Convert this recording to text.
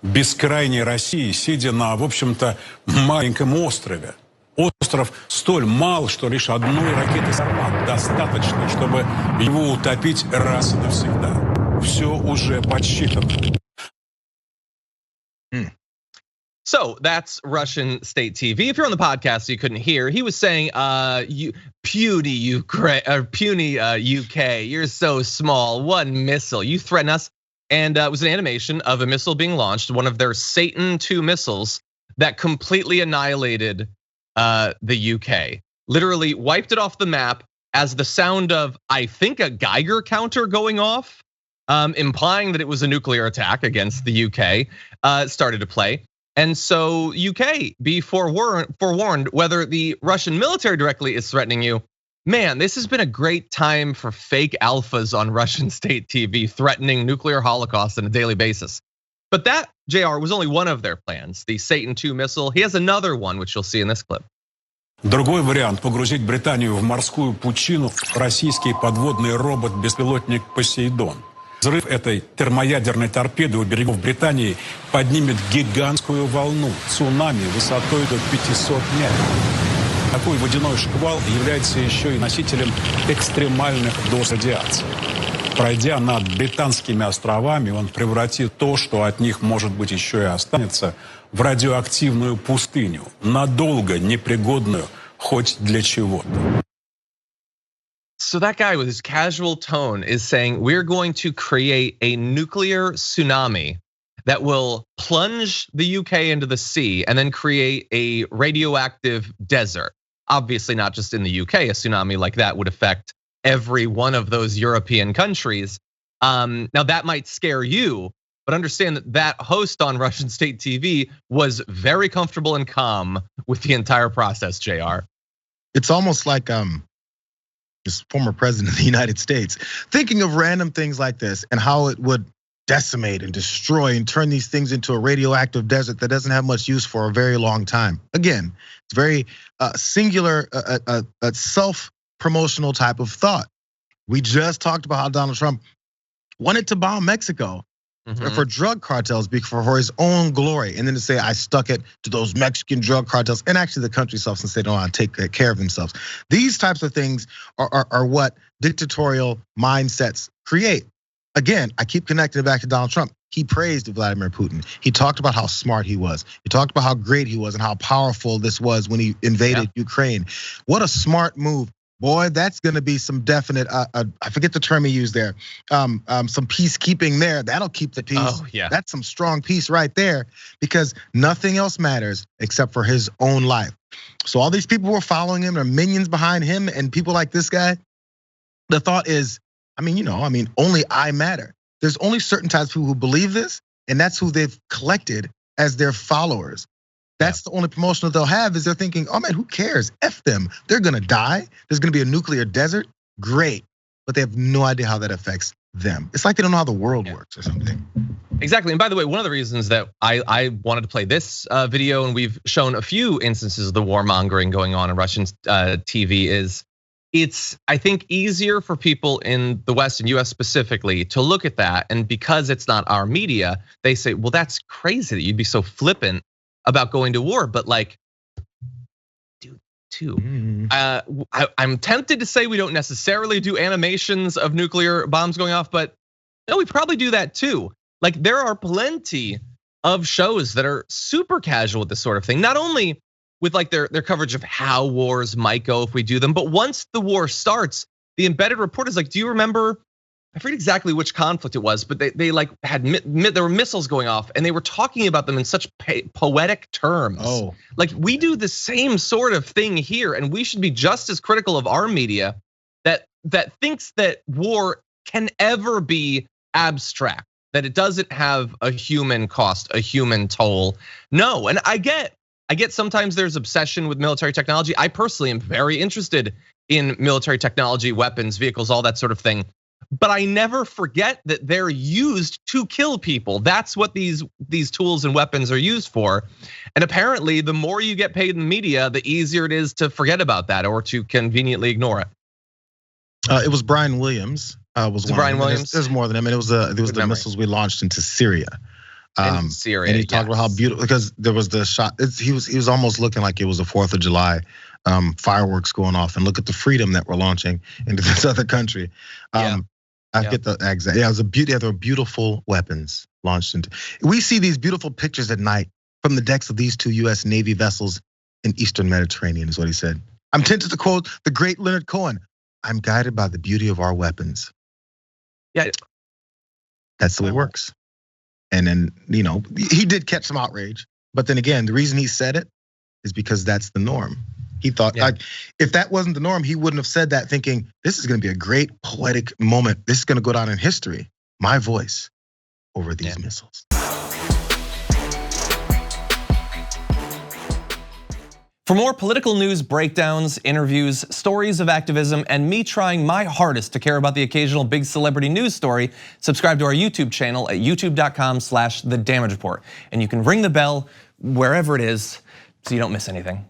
бескрайней России, сидя на, в общем-то, маленьком острове. Остров столь мал, что лишь одной ракеты «Сармат» достаточно, чтобы его утопить раз и навсегда. Все уже подсчитано. So that's Russian state TV. If you're on the podcast, you couldn't hear. He was saying, puny Ukraine or puny UK, you're so small. One missile, you threaten us. And it was an animation of a missile being launched, one of their Satan II missiles that completely annihilated the UK. Literally wiped it off the map as the sound of, I think, a Geiger counter going off, implying that it was a nuclear attack against the UK, started to play. And so UK, be forewarned whether the Russian military directly is threatening you. Man, this has been a great time for fake alphas on Russian state TV threatening nuclear holocaust on a daily basis. But that, JR, was only one of their plans, the Satan II missile. He has another one, which you'll see in this clip. Другой вариант – погрузить Британию в морскую пучину российский подводный робот-беспилотник «Посейдон». Взрыв этой термоядерной торпеды у берегов Британии поднимет гигантскую волну цунами высотой до 500 метров. Такой водяной шквал является еще и носителем экстремальных доз радиации. Пройдя над британскими островами, он превратит то, что от них, может быть, еще и останется, в радиоактивную пустыню, надолго непригодную хоть для чего-то. So that guy with his casual tone is saying we're going to create a nuclear tsunami that will plunge the UK into the sea and then create a radioactive desert. Obviously not just in the UK, a tsunami like that would affect every one of those European countries. Now that might scare you, but understand that that host on Russian state TV was very comfortable and calm with the entire process, JR. It's almost like this former president of the United States thinking of random things like this and how it would decimate and destroy and turn these things into a radioactive desert that doesn't have much use for a very long time. Again, it's very singular, a self-promotional type of thought. We just talked about how Donald Trump wanted to bomb Mexico for drug cartels for his own glory. And then to say, I stuck it to those Mexican drug cartels and actually the country itself since they don't want to take care of themselves. These types of things are what dictatorial mindsets create. Again, I keep connecting it back to Donald Trump. He praised Vladimir Putin. He talked about how smart he was. He talked about how great he was and how powerful this was when he invaded Ukraine. What a smart move. Boy, that's gonna be some definite, I forget the term he used there, some peacekeeping there. That'll keep the peace. Oh, yeah. That's some strong peace right there because nothing else matters except for his own life. So all these people who are following him, are minions behind him and people like this guy. The thought is, only I matter. There's only certain types of people who believe this, and that's who they've collected as their followers. That's the only promotion that they'll have is they're thinking, oh man, who cares? F them, they're gonna die. There's gonna be a nuclear desert, great. But they have no idea how that affects them. It's like they don't know how the world works or something. Exactly, and by the way, one of the reasons that I wanted to play this video, and we've shown a few instances of the warmongering going on in Russian TV is, it's, I think, easier for people in the West and US specifically to look at that. And because it's not our media, they say, well, that's crazy that you'd be so flippant about going to war, but like, dude, too. I'm tempted to say we don't necessarily do animations of nuclear bombs going off, but no, we probably do that too. Like there are plenty of shows that are super casual with this sort of thing. Not only with like their coverage of how wars might go if we do them, but once the war starts, the embedded report is like, do you remember? I forget exactly which conflict it was, but they like had there were missiles going off, and they were talking about them in such poetic terms. Oh, like we do the same sort of thing here, and we should be just as critical of our media that thinks that war can ever be abstract, that it doesn't have a human cost, a human toll. No, and I get sometimes there's obsession with military technology. I personally am very interested in military technology, weapons, vehicles, all that sort of thing. But I never forget that they're used to kill people. That's what these tools and weapons are used for. And apparently, the more you get paid in the media, the easier it is to forget about that or to conveniently ignore it. It was Brian Williams. Was Brian Williams? There's more than him. And it was the missiles we launched into Syria. In Syria, and he talked about how beautiful, because there was the shot. He was almost looking like it was the 4th of July, fireworks going off, and look at the freedom that we're launching into this other country. I get the exact. Yeah, it was a beauty. There were beautiful weapons launched into. We see these beautiful pictures at night from the decks of these 2 U.S. Navy vessels in Eastern Mediterranean, is what he said. I'm tempted to quote the great Leonard Cohen. I'm guided by the beauty of our weapons. Yeah, that's the way it works. And then, he did catch some outrage, but then again, the reason he said it is because that's the norm. He thought, like, if that wasn't the norm, he wouldn't have said that thinking, this is gonna be a great poetic moment. This is gonna go down in history. My voice over these missiles. For more political news breakdowns, interviews, stories of activism, and me trying my hardest to care about the occasional big celebrity news story, subscribe to our YouTube channel at youtube.com/The Damage Report. And you can ring the bell wherever it is so you don't miss anything.